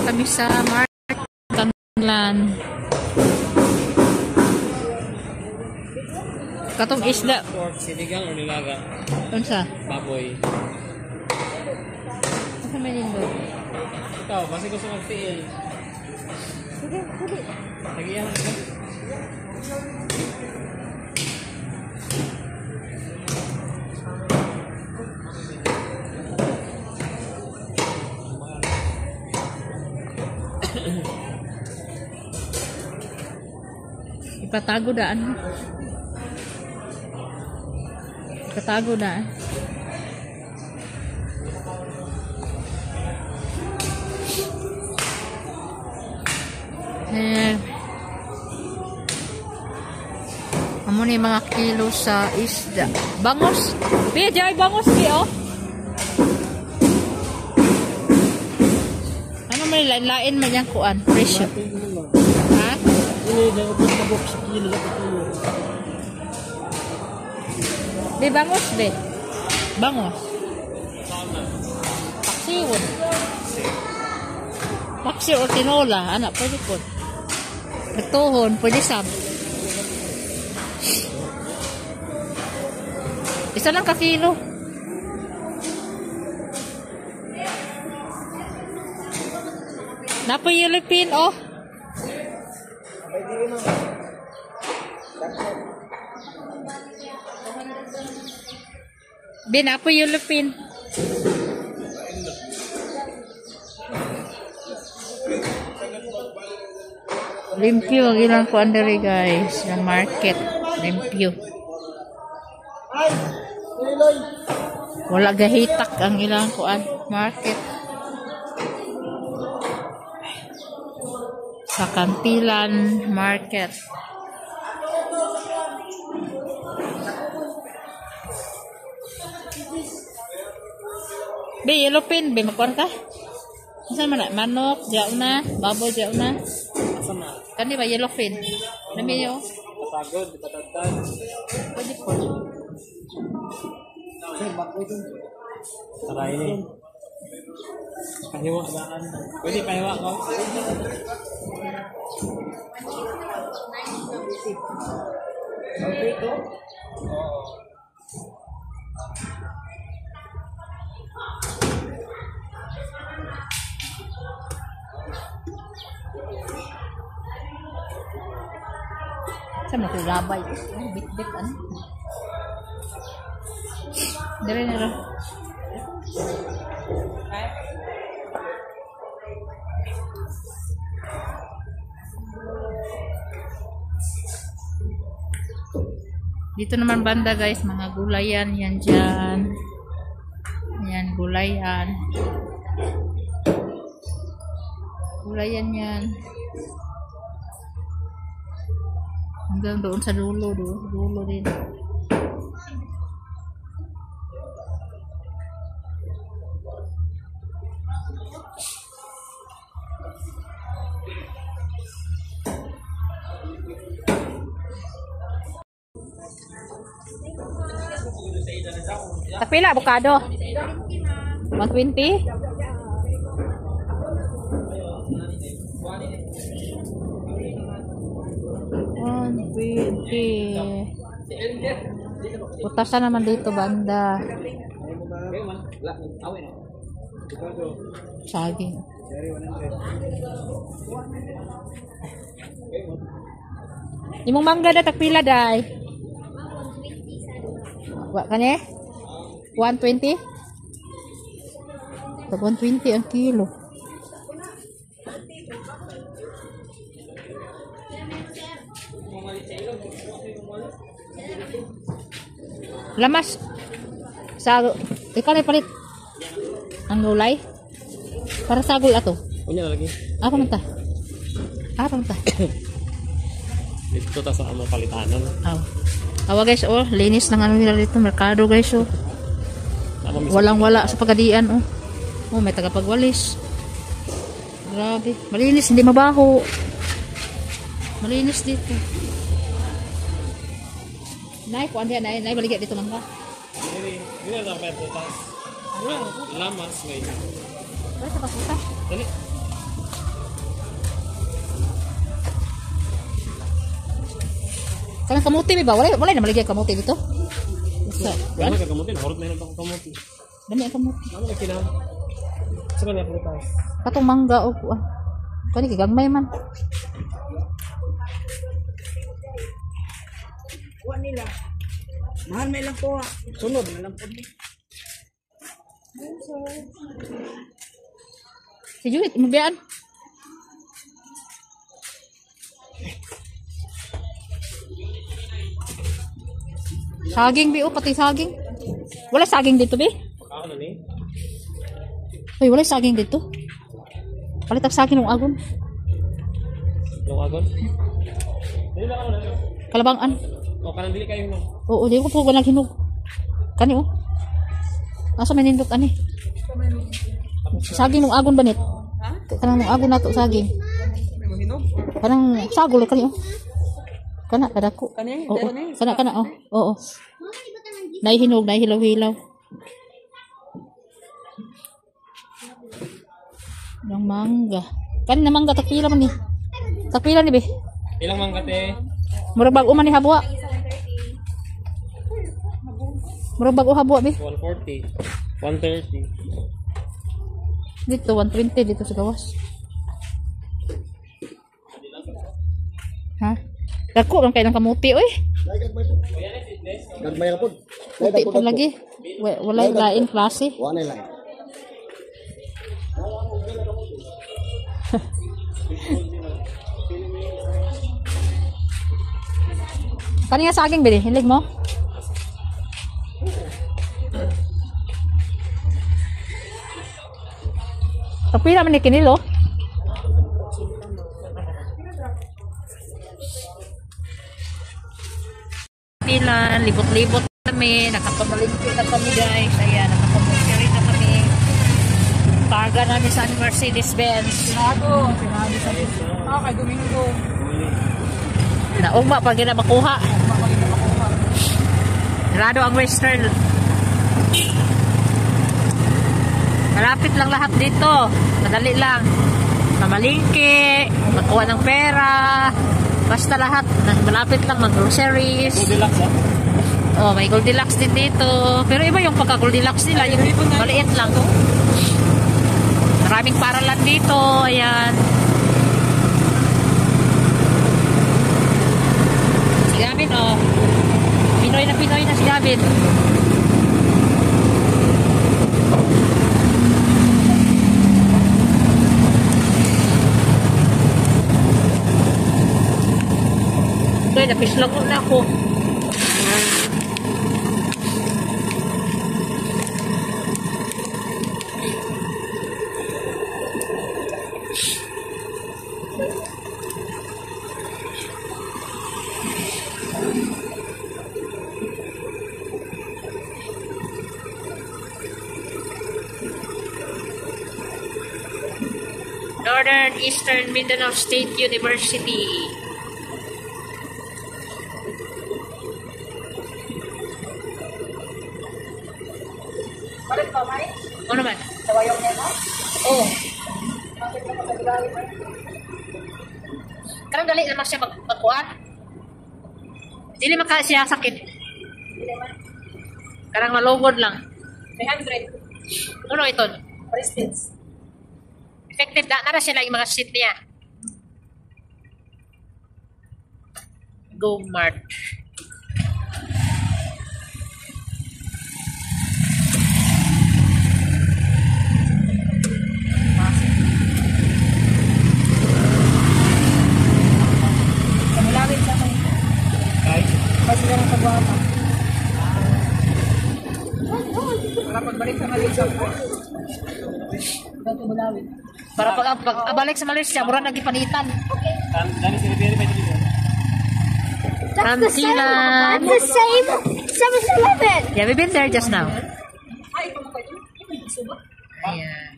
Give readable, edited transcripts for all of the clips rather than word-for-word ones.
kami sa market Kanglan. Katong isda. Pork, sinigang o nilaga? Unsa? Baboy. Ano man yun doon? Ikaw, basi gusto mag-feel. Sige, sige. Tagiyan ka. Ipatago daan. Ipatago daan. Amo ni mga kilo sa isda. Bangos. Bi, jay bangos bi oh. Ano may lain man yang kuan? Presyo. Ha? Bi bangos bi. Bangos. Paksiwon. Paksi o tinola, anak pwede po. Nagtuhon, pwede sab. Isa lang ka kilo. Napoy yulipin, oh. Bin, napoy yulipin. Limpyo ang ilang kuan diri guys, ng market. Limpyo. Wala gahitak ang ilang kuan market. Sa Kantilan Market. Be, yellow pin, be makuan ka? Saan man na? Manok, diyaw na, baboy, diyaw na. Sama. Kani ba yellow fin? Nami yo. Pagod, patatan. Pwede po. Tara ini. Pahiwa daan. Pwede pahiwa ko. Okay to? Sama ko labay. Bit-bit ano. Dire na. Dito naman banda guys, mga gulayan yan dyan. Yan, gulayan. Gulayan yan. Hanggang doon sa dulo, dulo din. Tapila avocado. 120. Putasan naman dito banda. Saging. Imong mangga da takpila day. Wa kane? 120? 120 ang kilo. Lamas. Sago. Ikaw na palit. Ang gulay. Para sagol ato. Unya lagi. Apa man ta? Apa man ta? Dito ta sa among palitanan. Aw. Awa guys, oh, linis ng ano nila dito, merkado guys, oh. Walang-wala sa pagadian, oh. Oh, may tagapagwalis. Grabe. Malinis, hindi mabaho. Malinis dito. Nay, kuan dia, nay baligya dito mangga. Dili na pa putas. Lamas may. Wala sa pasuta. Dali. Kanang kamuti ba? Wala na maligay kamuti dito. Ano ka kamutin? Horot na yun ako kamutin. Dami ang kamuti. Ano ka kailangan? Sa kanya prutas. Katong mangga o kani kagagmay man. Kuha nila. Mahal may lang kuha. Sunod na lang po. Si Judith, mabiyaan. Saging, bi, pati saging. Wala saging dito, bi? Ano ni? Uy, wala saging dito. Palit ang saging ng agon. Yung agon? Dili na ka na. Kalabangan. O, kanang dili kayo no? Oo, di ko po walang hinog. Kani, oh. Nasa may nindot, ani? Saging ng agon ba nit? Kanang ng agon na to, saging. Kanang sagol, kani, oh. Kana, kadako. Kani? Oo, kana, oh. Oo. Nahihinog, nahihilaw-hilaw. Yung mangga. Kani na mangga, takpila man ni. Takpila ni, be. Ilang mangkate? Murag bago man ni habwa. Murag bago habwa, be. 140. 130. Dito, 120 dito sa gawas. Ha? Dako lang kayo ng kamuti, oy. Nagmay po. Puti po lagi. Wala yung lain klase. Wala lang. Kani nga saging, bili. Hilig mo? Tapila man ni kinilo. Pila, libot-libot kami, nakapamalingki na kami guys. Ayan, nakapamalingki na kami. Targa namin sa Mercedes-Benz. Sinado sa kay Domingo. Naugma pag na makuha. Rado ang Western. Malapit lang lahat dito. Madali lang. Mamalingki, magkuha ng pera. Basta lahat. Malapit lang mag-groceries. Goldilocks ha? Oh, may Goldilocks din dito. Pero iba yung pagka-Goldilocks nila. Yung maliit lang. Maraming paralan dito. Ayan. Si Gavin, oh. Pinoy na si Gavin. Okay, napislog na ako. Northern Eastern Mindanao State University. Balik pa may? Ano naman? Tawayong niya mo? Oo. Bakit ka magkagalit mo? Karang dali naman siya magkuhan. Dili maka siya sakit. Karang malugod lang. 300. Ano ito? Prestige. Effective na siya lang yung mga sheet niya. Go Mart. Kamilawin sa mga. Ay? Kasi ka ng pagwapa. Para pagbalik sa Malaysia. Dato Bulawin. Para pag abalik sa Malaysia, mura nagipanitan. Dani si Ribery pa dito. Kantilan. That's the same 7-Eleven. Yeah, we've been there just now. Ay, ito mo kayo. Ayan.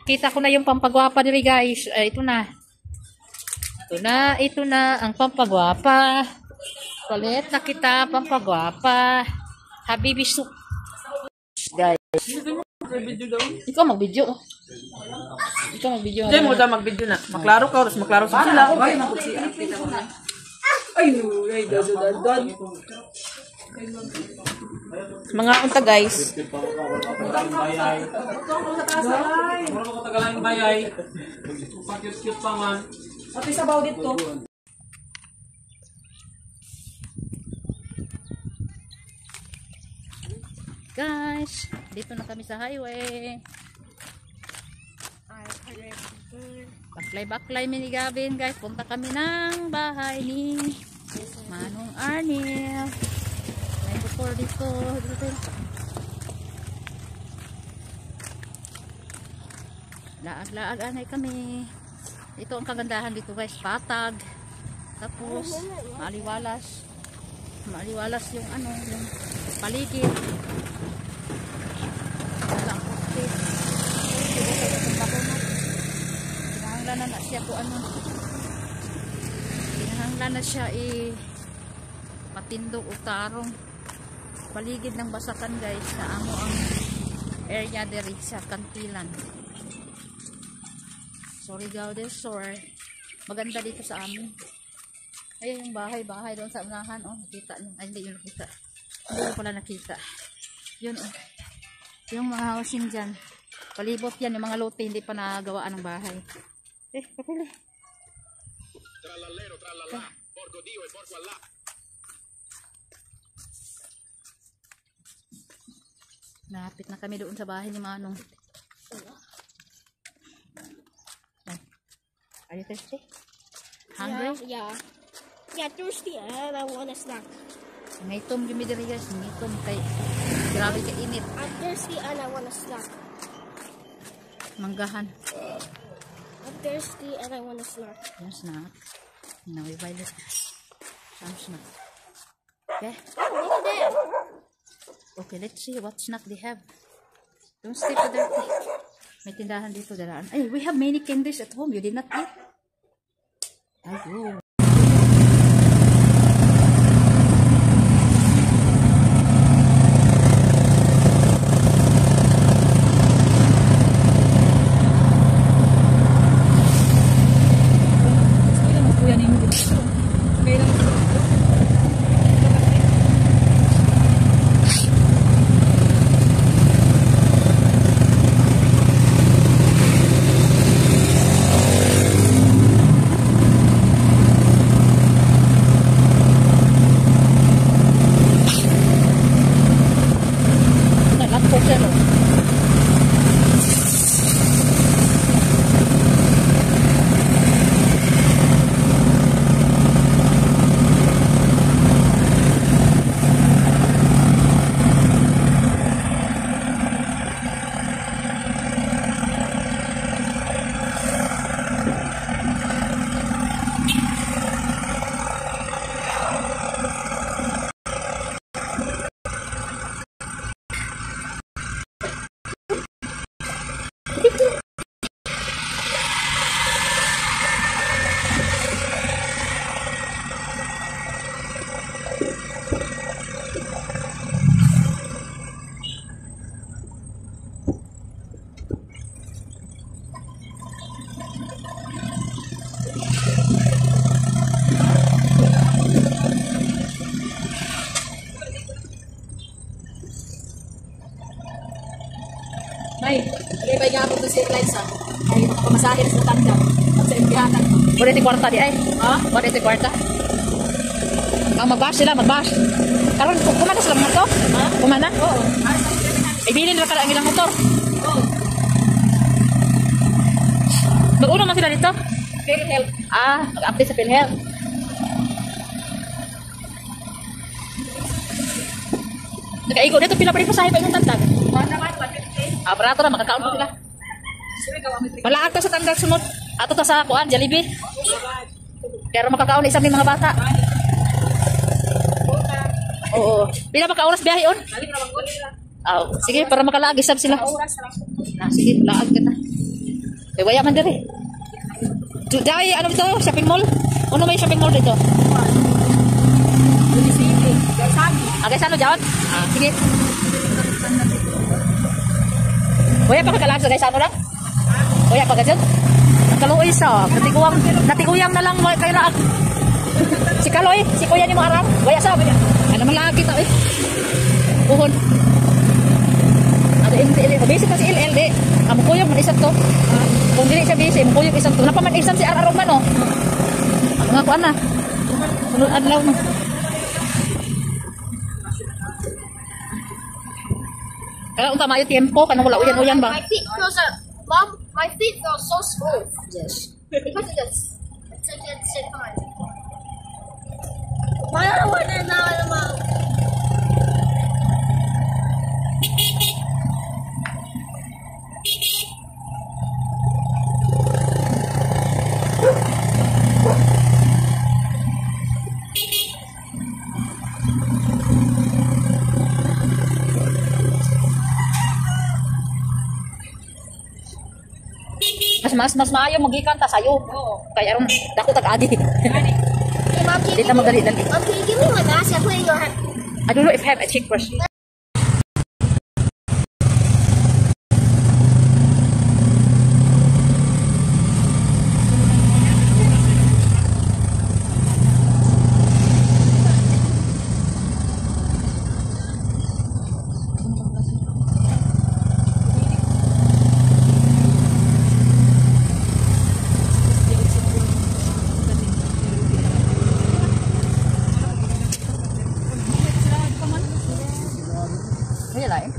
Kita ko na yung pampagwapa diri guys. Ito na. Ito na ang pampagwapa. Palit na kita pampagwapa. Habibi soup. Guys. Ikaw mag-video. Ikaw mag-video. Hindi mo daw mag-video na. Maklaro ka, tapos maklaro sa sila. Okay, Ay, dadad. Mga unta guys. Mura ko tagalan bayay. Pa-cute-cute pa man. Pati sabaw dito. Guys, dito na kami sa highway. Baklay-baklay mini Gavin guys. Punta kami ng bahay ni Manong Arnel. May bukor dito. Laag-laag anay kami. Ito ang kagandahan dito guys. Patag. Tapos maliwalas. Maliwalas yung ano, yung paligid. Walang okay. Pinahanglan na siya po ano. Pinahanglan na siya matindog o tarong. Paligid ng basakan guys sa amo ang area diri sa Kantilan. Sorry guys, sorry. Maganda dito sa amin. Ayan yung bahay doon sa unahan. Oh, nakita nyo. Ay, hindi yun nakita. Hindi yun pala nakita. Yun, oh. Yung mga housing dyan. Palibot yan. Yung mga lote, hindi pa nagawaan ng bahay. Kapili. Napit na kami doon sa bahay ni Manong. Are you thirsty? Hungry? Yeah, thirsty and I want a snack. Ngitom gumi diri guys, ngitom kay grabe ka init. I'm thirsty and I want a snack. Manggahan. I'm thirsty and I want a snack. Yung snack. Now we buy this. Some snack. Okay? Look at that. Okay, let's see what snack they have. Don't stay for dirty. May tindahan dito daraan. Ay, we have many candies at home. You did not eat. Ayun. May, may nga ako sa Liza. Ay, makapamasahin sa tanda. At sa impihanan. Wala ti kwarta di ay. Ha? Wala ti kwarta. Mag-bash sila, mag-bash. Karon kumana sila mga to? Ha? Kumana? Oo. Ibilin na ka ang ilang motor. Oo. Mag-uno man sila dito? PhilHealth. Mag-update sa PhilHealth. Nagaigo dito pila pa rin pasahe pa yung tandag. One naman, 150. Barato na, makakaon pa sila. Sige, gawa mo. Malaag to sa tandag sunod. Ato to sa kuan, Jollibee. Pero makakaon isa may mga bata. Oo. Pila ba ka oras biyahe on? Balik na bang nila. Sige, para makalaag isab sila. Oras na lang. Sige, laag kita. Waya man dire. Dai, ano dito? Shopping mall? Ano may shopping mall dito? Sige, Gaisano. Agay sa ano dyan? Sige. Waya pa kagalaag sa Gaisano lang? Waya pa ka dyan? Kaluoy sa. Natiguyang na lang kayo laag. Si Kaloy, si Kuya ni mo arang. Waya sa ba niya? Ano man lagi ta eh. Puhon. Ada ini basic kasi LLD. Amo ko yung isang to. Kung dili siya busy, mo yung isang to. Napaman isang si Ararong man oh. Mga kuan na. Sunod adlaw mo. Kaya unta mayo tiempo kanang wala uyan-uyan ba? My feet feels Mom, my feet feel so smooth. Yes. Because of this. It's a good sit on. Why don't I want to know about? Mas maayo magikan ta sayo. Kaya aron dako tag-agi. Hey, Mom, can Dito madali-dali. Mom, can you give me my mask? I put it in your hand. I don't know if I have a cheek brush. Kaya lang eh.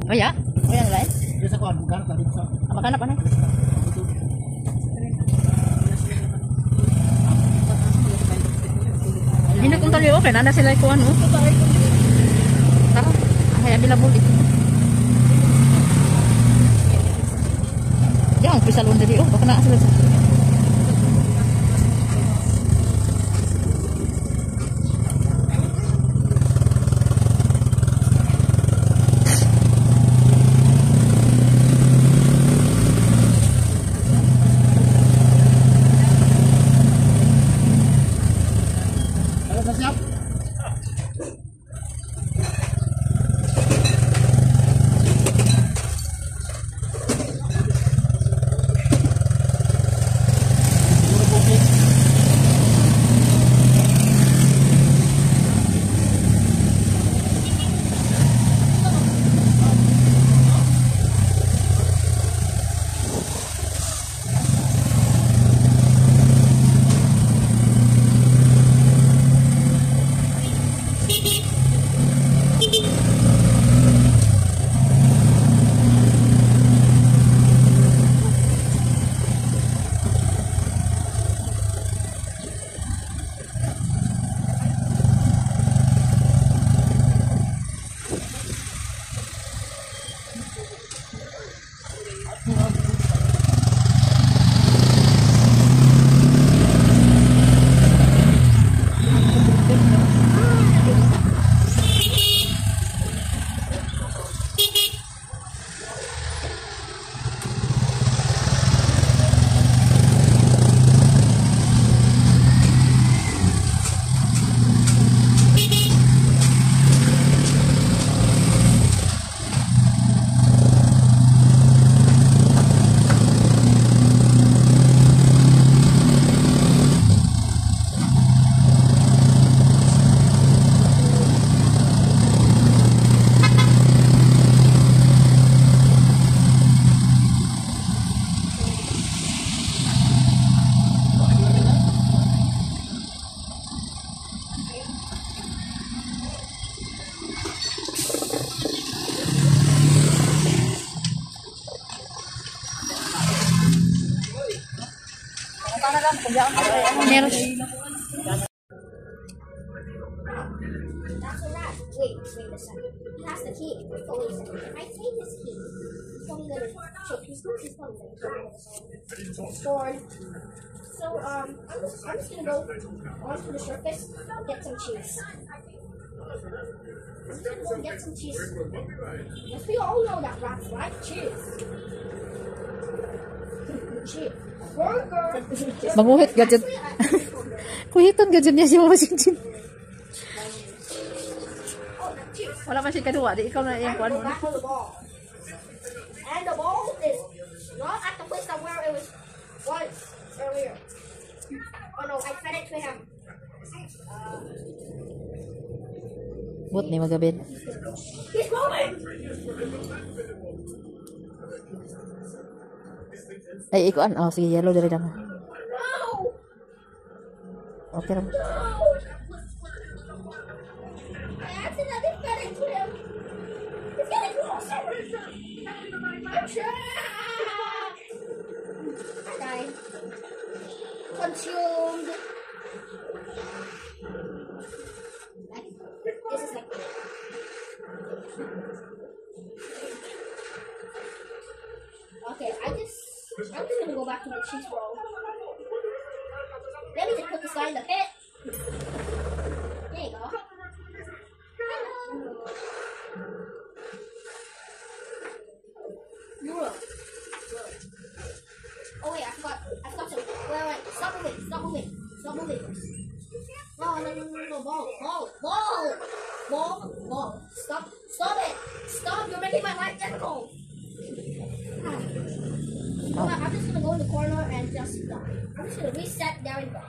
Kaya? Kaya na lang eh. Sa kuan bukan tadi sa. Makanap ano? Hindi na kung tali okay. Nana sila ikuan oh. Tara. Ay, available ito. Yang pisalon dari oh, baka na sila. Meron. Wait a second. He has the key. Wait a second. If I take this key, he's probably gonna check. He's probably gonna Storm. So I'm just gonna go onto the surface, get some cheese. I'm just gonna go get some cheese. Yes, we all know that rats like cheese. Cheese. Burger. Mabuhit gadget. Kuhitan gadget niya si Mama Chin Chin. Oh, cheese. Wala man siya kadua. Di ikaw na yung I kuan go mo. back on the ball. And the ball is not at the place that where it was earlier. Oh no, I fed it to him. But ni magabid. He's moving! Ay, ikuan. Oh, sige, yellow dali lang. No! Okay lang. No! I accidentally fed it to him. He's getting closer! I'm trapped! I died. Consumed. This is like... Okay, I'm just gonna go back to the cheese roll. Let me just put this guy in the pit. There you go. Euro. Oh wait, I forgot something. Wait, stop moving. No, ball. Stop it. Stop, you're making my life difficult. I'm just gonna go in the corner and just stop. I'm just gonna reset there and go.